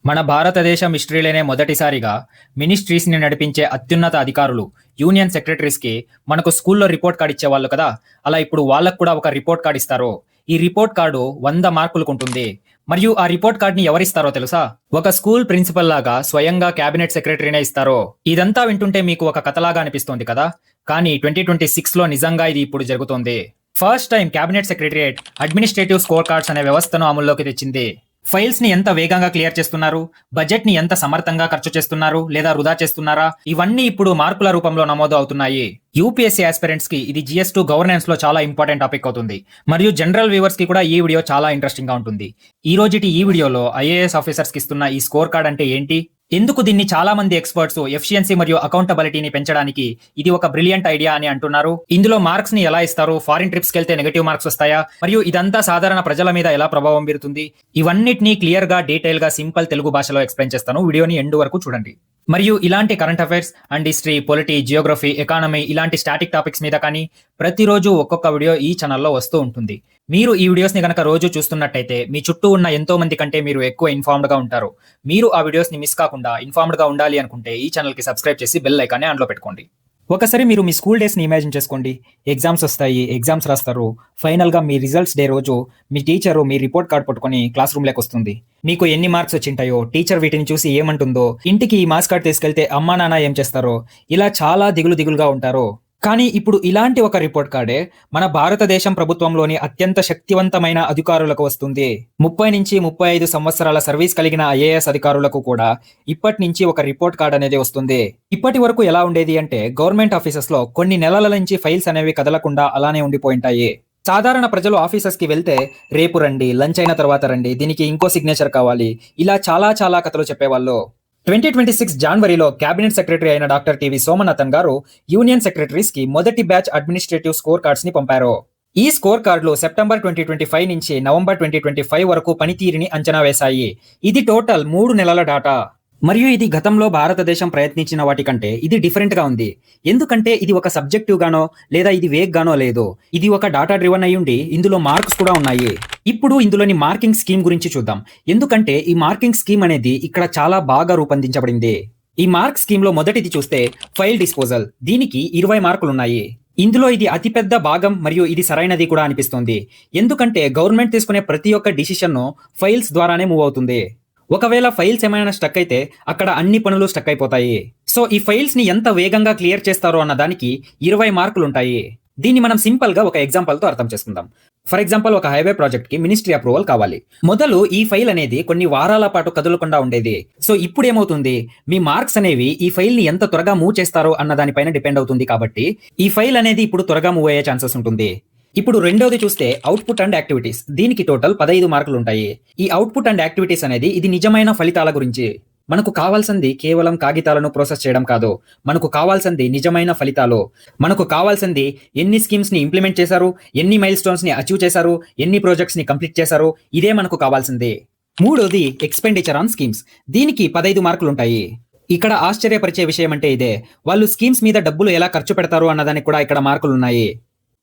మన భారతదేశం హిస్టరీలోనే మొదటిసారిగా మినిస్ట్రీస్ని నడిపించే అత్యున్నత అధికారులు యూనియన్ సెక్రటరీస్కి మనకు స్కూల్లో రిపోర్ట్ కార్డ్ ఇచ్చేవాళ్ళు కదా. అలా ఇప్పుడు వాళ్ళకు కూడా ఒక రిపోర్ట్ కార్డ్ ఇస్తారు. ఈ రిపోర్ట్ కార్డు 100 మార్కులకు ఉంటుంది. మరియు ఆ రిపోర్ట్ కార్డ్ని ఎవరిస్తారో తెలుసా? ఒక స్కూల్ ప్రిన్సిపల్ లాగా స్వయంగా క్యాబినెట్ సెక్రటరీనే ఇస్తారో. ఇదంతా వింటుంటే మీకు ఒక కథలాగా అనిపిస్తుంది కదా. కానీ 2026లో నిజంగా ఇది ఇప్పుడు జరుగుతోంది. First time cabinet secretariat administrative score cards అనే వ్యవస్థను అమల్లోకి తెచ్చింది. ఫైల్స్ ని ఎంత వేగంగా క్లియర్ చేస్తున్నారు, బడ్జెట్ ని ఎంత సమర్థంగా ఖర్చు చేస్తున్నారు లేదా వృధా చేస్తున్నారా, ఇవన్నీ ఇప్పుడు మార్కుల రూపంలో నమోదు అవుతున్నాయి. యూపీఎస్సీ ఆస్పిరెంట్స్ కి ఇది GS2 గవర్నెన్స్ లో చాలా ఇంపార్టెంట్ టాపిక్ అవుతుంది. మరియు జనరల్ వ్యూవర్స్ కి కూడా ఈ వీడియో చాలా ఇంట్రెస్టింగ్ గా ఉంటుంది. ఈ రోజుటి ఈ వీడియోలో IAS ఆఫీసర్స్ కి ఇస్తున్న ఈ స్కోర్ కార్డ్ అంటే ఏంటి, ఎందుకు దీన్ని చాలా మంది ఎక్స్పర్ట్స్ ఎఫిషియన్సీ మరియు అకౌంటబిలిటీని పెంచడానికి ఇది ఒక బ్రిలియంట్ ఐడియా అని అంటున్నారు. ఇందులో మార్క్స్ ని ఎలా ఇస్తారు, ఫారిన్ ట్రిప్స్కి వెళ్తే నెగటివ్ మార్క్స్ వస్తాయా, మరియు ఇదంతా సాధారణ ప్రజల మీద ఎలా ప్రభావం బీరుతుంది, ఇవన్నిటిని క్లియర్ గా డీటెయిల్ గా సింపుల్ తెలుగు భాషలో ఎక్స్ప్లెయిన్ చేస్తాను. వీడియోని ఎండ్ వరకు చూడండి. మరియు ఇలాంటి current affairs and history, polity, Geography, economy ఇలాంటి స్టాటిక్ టాపిక్స్ మీద కానీ ప్రతిరోజు ఒక్కొక్క వీడియో ఈ ఛానల్లో వస్తూ ఉంటుంది. మీరు ఈ వీడియోస్ ని కనుక రోజు చూస్తున్నట్టయితే మీ చుట్టూ ఉన్న ఎంతో మంది కంటే మీరు ఎక్కువ ఇన్ఫార్మ్డ్ గా ఉంటారు. మీరు ఆ వీడియోస్ ని మిస్ కాకుండా ఇన్ఫార్మ్డ్ గా ఉండాలి అనుకుంటే ఈ ఛానల్ కి సబ్స్క్రైబ్ చేసి బెల్ ఐకాన్ని ఆన్లో పెట్టుకోండి. ఒకసారి మీరు మీ స్కూల్ డేస్ని ఇమాజిన్ చేసుకోండి. ఎగ్జామ్స్ వస్తాయి, ఎగ్జామ్స్ రాస్తారు. ఫైనల్గా మీ రిజల్ట్స్ డే రోజు మీ టీచరు మీ రిపోర్ట్ కార్డ్ పట్టుకొని క్లాస్ రూమ్లోకి వస్తుంది. మీకు ఎన్ని మార్క్స్ వచ్చింటాయో, టీచర్ వీటిని చూసి ఏమంటుందో, ఇంటికి ఈ మార్క్స్ కార్డ్ తీసుకెళ్తే అమ్మా నాన్న ఏం చేస్తారో, ఇలా చాలా దిగులుగా ఉంటారో. కానీ ఇప్పుడు ఇలాంటి ఒక రిపోర్ట్ కార్డే మన భారతదేశం ప్రభుత్వంలోని అత్యంత శక్తివంతమైన అధికారులకు వస్తుంది. 30 నుంచి 35 సంవత్సరాల సర్వీస్ కలిగిన IAS అధికారులకు కూడా ఇప్పటి నుంచి ఒక రిపోర్ట్ కార్డ్ అనేది వస్తుంది. ఇప్పటి వరకు ఎలా ఉండేది అంటే, గవర్నమెంట్ ఆఫీసెస్ లో కొన్ని నెలల నుంచి ఫైల్స్ అనేవి కదలకుండా అలానే ఉండిపోయింటాయి. సాధారణ ప్రజలు ఆఫీసెస్ కి వెళ్తే రేపు రండి, లంచ్ అయిన తర్వాత రండి, దీనికి ఇంకో సిగ్నేచర్ కావాలి, ఇలా చాలా కథలు చెప్పేవాళ్ళు. 2026 జనవరిలో క్యాబినెట్ సెక్రటరీ అయిన డాక్టర్ టివి సోమనాథన్ గారు యూనియన్ సెక్రటరీస్ కి మొదటి బ్యాచ్ అడ్మినిస్ట్రేటివ్ స్కోర్ కార్డ్స్ ని పంపారు. ఈ స్కోర్ కార్డులు సెప్టెంబర్ 2025 నుంచి నవంబర్ 2025 వరకు పనితీరుని అంచనా వేశాయి. ఇది టోటల్ 3 నెలల డాటా. మరియు ఇది గతంలో భారతదేశం ప్రయత్నించిన వాటికంటే ఇది డిఫరెంట్ గా ఉంది. ఎందుకంటే ఇది ఒక సబ్జెక్టివ్ గానో లేదా ఇది వేగ్ గానో లేదు. ఇది ఒక డాటా డ్రివన్ అయ్యుండి ఇందులో మార్క్స్ కూడా ఉన్నాయి. ఇప్పుడు ఇందులోని మార్కింగ్ స్కీమ్ గురించి చూద్దాం. ఎందుకంటే ఈ మార్కింగ్ స్కీమ్ అనేది ఇక్కడ చాలా బాగా రూపొందించబడింది. ఈ మార్క్ స్కీమ్ లో మొదటిది చూస్తే ఫైల్ డిస్పోజల్. దీనికి 20 మార్కులు ఉన్నాయి. ఇందులో ఇది అతిపెద్ద భాగం మరియు ఇది సరైనది కూడా అనిపిస్తుంది. ఎందుకంటే గవర్నమెంట్ తీసుకునే ప్రతి ఒక్క డిసిషన్ ను ఫైల్స్ ద్వారానే మూవ్ అవుతుంది. ఒకవేళ ఫైల్స్ ఏమైనా స్టక్ అయితే అక్కడ అన్ని పనులు స్టక్ అయిపోతాయి. సో ఈ ఫైల్స్ ని ఎంత వేగంగా క్లియర్ చేస్తారో అన్న దానికి 20 మార్కులు ఉంటాయి. దీన్ని మనం సింపుల్ గా ఒక ఎగ్జాంపుల్ తో అర్థం చేసుకుందాం. ఫర్ ఎగ్జాంపుల్, ఒక హైవే ప్రాజెక్ట్ కి మినిస్ట్రీ అప్రూవల్ కావాలి. మొదలు ఈ ఫైల్ అనేది కొన్ని వారాల పాటు కదలకుండా ఉండేది. సో ఇప్పుడు ఏమవుతుంది, మీ మార్క్స్ అనేవి ఈ ఫైల్ ని ఎంత త్వరగా మూవ్ చేస్తారో అన్న దానిపైన డిపెండ్ అవుతుంది. కాబట్టి ఈ ఫైల్ అనేది ఇప్పుడు త్వరగా మూవ్ అయ్యే ఛాన్సెస్ ఉంటుంది. ఇప్పుడు రెండోది చూస్తే అవుట్పుట్ అండ్ యాక్టివిటీస్. దీనికి టోటల్ 15 మార్కులు ఉంటాయి. ఈ అవుట్పుట్ అండ్ యాక్టివిటీస్ అనేది ఇది నిజమైన ఫలితాల గురించి. మనకు కావాల్సింది కేవలం కాగితాలను ప్రాసెస్ చేయడం కాదు. మనకు కావాల్సింది నిజమైన ఫలితాలు. మనకు కావాల్సింది ఎన్ని స్కీమ్స్ ని ఇంప్లిమెంట్ చేశారు, ఎన్ని మైల్ స్టోన్స్ ని అచీవ్ చేశారు, ఎన్ని ప్రాజెక్ట్స్ ని కంప్లీట్ చేశారు, ఇదే మనకు కావాల్సింది. మూడోది ఎక్స్పెండిచర్ ఆన్ స్కీమ్స్. దీనికి 15 మార్కులు ఉంటాయి. ఇక్కడ ఆశ్చర్యపరిచే విషయం అంటే ఇదే, వాళ్ళు స్కీమ్స్ మీద డబ్బులు ఎలా ఖర్చు పెడతారు అన్నదానికి కూడా ఇక్కడ మార్కులు ఉన్నాయి.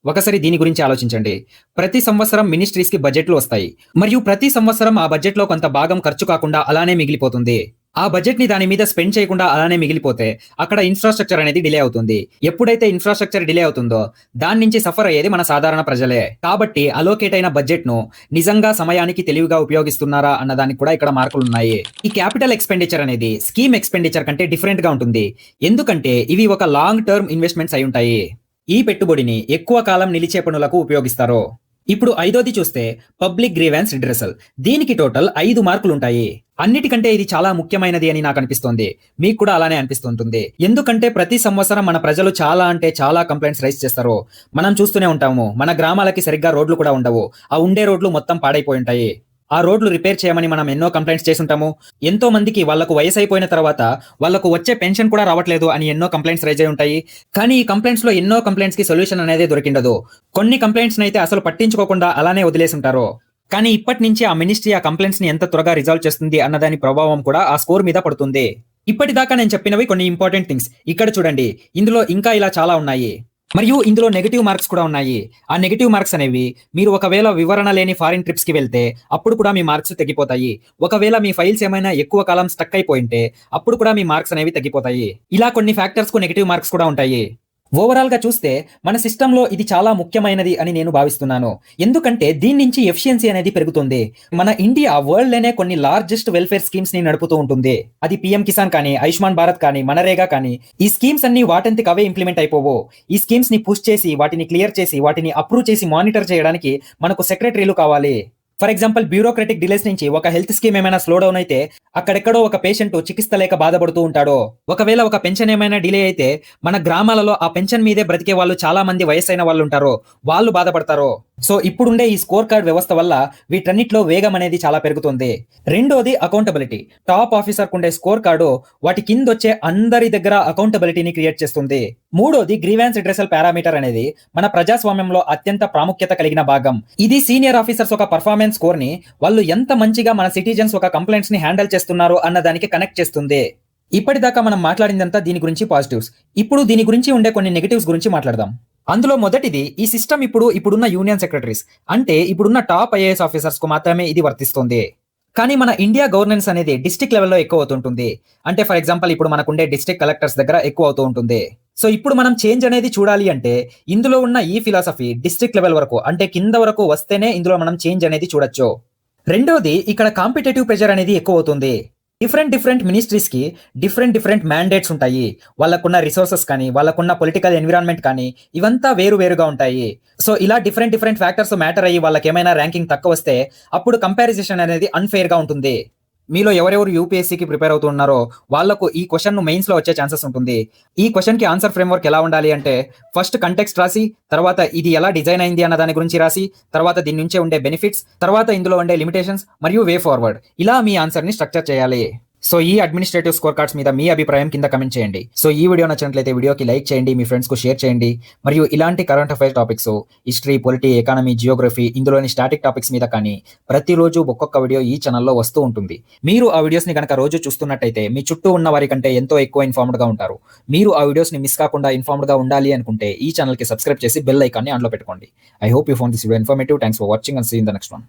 ఒకసారి దీని గురించి ఆలోచించండి. ప్రతి సంవత్సరం మినిస్ట్రీస్ కి బడ్జెట్లు వస్తాయి మరియు ప్రతి సంవత్సరం ఆ బడ్జెట్ లో కొంత భాగం ఖర్చు కాకుండా అలానే మిగిలిపోతుంది. ఆ బడ్జెట్ ని దాని మీద స్పెండ్ చేయకుండా అలానే మిగిలిపోతే అక్కడ ఇన్ఫ్రాస్ట్రక్చర్ అనేది డిలే అవుతుంది. ఎప్పుడైతే ఇన్ఫ్రాస్ట్రక్చర్ డిలే అవుతుందో దాని నుంచి సఫర్ అయ్యేది మన సాధారణ ప్రజలే. కాబట్టి అలోకేట్ అయిన బడ్జెట్ ను నిజంగా సమయానికి తెలివిగా ఉపయోగిస్తున్నారా అన్నదానికి కూడా ఇక్కడ మార్కులు ఉన్నాయి. ఈ క్యాపిటల్ ఎక్స్పెండిచర్ అనేది స్కీమ్ ఎక్స్పెండిచర్ కంటే డిఫరెంట్ గా ఉంటుంది. ఎందుకంటే ఇవి ఒక లాంగ్ టర్మ్ ఇన్వెస్ట్మెంట్స్ అయి ఉంటాయి. ఈ పెట్టుబడిని ఎక్కువ కాలం నిలిచే పనులకు ఉపయోగిస్తారు. ఇప్పుడు ఐదోది చూస్తే పబ్లిక్ గ్రీవెన్స్ రిడ్రెసల్. దీనికి టోటల్ 5 మార్కులు ఉంటాయి. అన్నిటికంటే ఇది చాలా ముఖ్యమైనది అని నాకు అనిపిస్తోంది. మీకు కూడా అలానే అనిపిస్తుంటుంది. ఎందుకంటే ప్రతి సంవత్సరం మన ప్రజలు చాలా కంప్లైంట్స్ రైజ్ చేస్తారు. మనం చూస్తూనే ఉంటాము. మన గ్రామాలకి సరిగ్గా రోడ్లు కూడా ఉండవు. ఆ ఉండే రోడ్లు మొత్తం పాడైపోయి ఉంటాయి. ఆ రోడ్లు రిపేర్ చేయమని మనం ఎన్నో కంప్లైంట్స్ చేసుంటాము. ఎంతో మందికి వాళ్లకు వయసు అయిపోయిన తర్వాత వాళ్లకు వచ్చే పెన్షన్ కూడా రావట్లేదు అని ఎన్నో కంప్లైంట్స్ రైజ్ అయి ఉంటాయి. కానీ ఈ కంప్లైంట్స్ లో ఎన్నో కంప్లైంట్స్ కి సొల్యూషన్ అనేది దొరికిండదు. కొన్ని కంప్లైంట్స్ అయితే అసలు పట్టించుకోకుండా అలానే వదిలేసి ఉంటారు. కానీ ఇప్పటి నుంచి ఆ మినిస్ట్రీ ఆ కంప్లైంట్స్ ని ఎంత త్వరగా రిజాల్వ్ చేస్తుంది అన్నదాని ప్రభావం కూడా ఆ స్కోర్ మీద పడుతుంది. ఇప్పటిదాకా నేను చెప్పినవి కొన్ని ఇంపార్టెంట్ థింగ్స్. ఇక్కడ చూడండి, ఇందులో ఇంకా ఇలా చాలా ఉన్నాయి. మరియు ఇందులో నెగెటివ్ మార్క్స్ కూడా ఉన్నాయి. ఆ నెగెటివ్ మార్క్స్ అనేవి మీరు ఒకవేళ వివరణ లేని ఫారిన్ ట్రిప్స్‌కి వెళ్తే అప్పుడు కూడా మీ మార్క్స్ తగ్గిపోతాయి. ఒకవేళ మీ ఫైల్స్ ఏమైనా ఎక్కువ కాలం స్టక్ అయిపోయుంటే అప్పుడు కూడా మీ మార్క్స్ అనేవి తగ్గిపోతాయి. ఇలా కొన్ని ఫ్యాక్టర్స్‌కు నెగెటివ్ మార్క్స్ కూడా ఉంటాయి. ఓవరాల్‌గా చూస్తే మన సిస్టమ్‌లో ఇది చాలా ముఖ్యమైనది అని నేను భావిస్తున్నాను. ఎందుకంటే దీని నుంచి ఎఫిషియన్సీ అనేది పెరుగుతుంది. మన ఇండియా వరల్డ్‌లోనే కొన్ని లార్జెస్ట్ వెల్‌ఫేర్ స్కీమ్స్‌ని నడుపుతూ ఉంటుంది. అది పీఎం కిసాన్ కానీ, ఆయుష్మాన్ భారత్ కానీ, మనరేగా కానీ ఈ స్కీమ్స్ అన్నీ వాటంతకు అవే ఇంప్లిమెంట్ అయిపోవు. ఈ స్కీమ్స్‌ని పుష్ చేసి, వాటిని క్లియర్ చేసి, వాటిని అప్రూవ్ చేసి మానిటర్ చేయడానికి మనకు సెక్రటరీలు కావాలి. ఫర్ ఎగ్జాంపుల్ బ్యూరోక్రటిక్ డిలేస్ నుంచి ఒక హెల్త్ స్కీమ్ ఏమైనా స్లో డౌన్ అయితే అక్కడెక్కడో ఒక పేషెంట్ చికిత్స లేక బాధపడుతూ ఉంటాడో, ఒకవేళ ఒక పెన్షన్ ఏమైనా డిలే అయితే మన గ్రామాలలో ఆ పెన్షన్ మీదే బ్రతికే వాళ్ళు చాలా మంది వయసైన వాళ్ళు ఉంటారో వాళ్ళు బాధపడతారో. సో ఇప్పుడుండే ఈ స్కోర్ కార్డ్ వ్యవస్థ వల్ల వీటన్నిటిలో వేగం అనేది చాలా పెరుగుతుంది. రెండోది అకౌంటబిలిటీ. టాప్ ఆఫీసర్ ఉండే స్కోర్ కార్డు వాటి కింద వచ్చే అందరి దగ్గర అకౌంటబిలిటీని క్రియేట్ చేస్తుంది. మూడోది గ్రీవాన్స్ రిడ్రెసల్ పారామీటర్ అనేది మన ప్రజాస్వామ్యంలో అత్యంత ప్రాముఖ్యత కలిగిన భాగం. ఇది సీనియర్ ఆఫీసర్స్ ఒక పర్ఫార్మెన్స్ స్కోర్ ని వాళ్ళు ఎంత మంచిగా మన సిటిజన్స్ ఒక కంప్లైంట్స్ ని హ్యాండిల్ చేస్తున్నారు అన్న దానికి కనెక్ట్ చేస్తుంది. ఇప్పటిదాకా మనం మాట్లాడిందంతా దీని గురించి పాజిటివ్స్. ఇప్పుడు దీని గురించి ఉండే కొన్ని నెగటివ్స్ గురించి మాట్లాడదాం. అందులో మొదటిది ఈ సిస్టమ్ ఇప్పుడున్న యూనియన్ సెక్రటరీస్ అంటే ఇప్పుడున్న టాప్ ఐఏఎస్ ఆఫీసర్స్ కు మాత్రమే ఇది వర్తిస్తుంది. కానీ మన ఇండియా గవర్నెన్స్ అనేది డిస్ట్రిక్ట్ లెవెల్లో ఎక్కువ అవుతుంటుంది. అంటే ఫర్ ఎగ్జాంపుల్ ఇప్పుడు మనకుండే డిస్ట్రిక్ట్ కలెక్టర్స్ దగ్గర ఎక్కువ అవుతూ ఉంటుంది. సో ఇప్పుడు మనం చేంజ్ అనేది చూడాలి అంటే ఇందులో ఉన్న ఈ ఫిలాసఫీ డిస్ట్రిక్ట్ లెవెల్ వరకు అంటే కింద వరకు వస్తేనే ఇందులో మనం చేంజ్ అనేది చూడొచ్చు. రెండోది ఇక్కడ కాంపిటేటివ్ ప్రెషర్ అనేది ఎక్కువ అవుతుంది. డిఫరెంట్ మినిస్ట్రీస్ కి డిఫరెంట్ మ్యాండేట్స్ ఉంటాయి. వాళ్ళకున్న రిసోర్సెస్ కానీ, వాళ్ళకున్న పొలిటికల్ ఎన్విరాన్మెంట్ కానీ ఇవంతా వేరుగా ఉంటాయి. సో ఇలా డిఫరెంట్ ఫ్యాక్టర్స్ మ్యాటర్ అయ్యి వాళ్ళకి ఏమైనా ర్యాంకింగ్ తక్కువ వస్తే అప్పుడు కంపారిజన్ అనేది అన్ఫెయిర్ గా ఉంటుంది. మీలో ఎవరెవరు యూపీఎస్సీకి ప్రిపేర్ అవుతున్నారో వాళ్లకు ఈ క్వశ్చన్ మెయిన్స్ లో వచ్చే ఛాన్సెస్ ఉంటుంది. ఈ క్వశ్చన్ కి ఆన్సర్ ఫ్రేమ్వర్క్ ఎలా ఉండాలి అంటే ఫస్ట్ కంటెక్స్ట్ రాసి, తర్వాత ఇది ఎలా డిజైన్ అయింది అన్న దాని గురించి రాసి, తర్వాత దీని నుంచే ఉండే బెనిఫిట్స్, తర్వాత ఇందులో ఉండే లిమిటేషన్స్ మరియు వే ఫార్వర్డ్ ఇలా మీ ఆన్సర్ ని స్ట్రక్చర్ చేయాలి. సో ఈ అడ్మినిస్ట్రేటివ్ స్కోర్ కార్డ్స్ మీద మీ అభిప్రాయం కింద కమెంట్ చేయండి. సో ఈ వీడియో నచ్చినట్లయితే వీడియోకి లైక్ చేయండి, మీ ఫ్రెండ్స్ కు షేర్ చేయండి. మరియు ఇలాంటి current affairs topics, history, polity, economy, Geography ఇందులోని స్టాటిక్ టాపిక్స్ మీద కానీ ప్రతిరోజు ఒక్కొక్క వీడియో ఈ ఛానల్లో వస్తూ ఉంటుంది. మీరు ఆ వీడియోస్ ని కనుక రోజు చూస్తున్నట్టయితే మీ చుట్టూ ఉన్న వారి కంటే ఎంతో ఎక్కువ ఇన్ఫార్మ్డ్ గా ఉంటారు. మీరు ఆ వీడియోస్ ని మిస్ కాకుండా ఇన్ఫార్మ్డ్ గా ఉండాలి అనుకుంటే ఈ ఛానల్ కి సబ్స్క్రైబ్ చేసి బెల్ ఐకాన్ ని ఆన్ లో పెట్టుకోండి. I hope you found this video informative. Thanks for watching and see in the next one.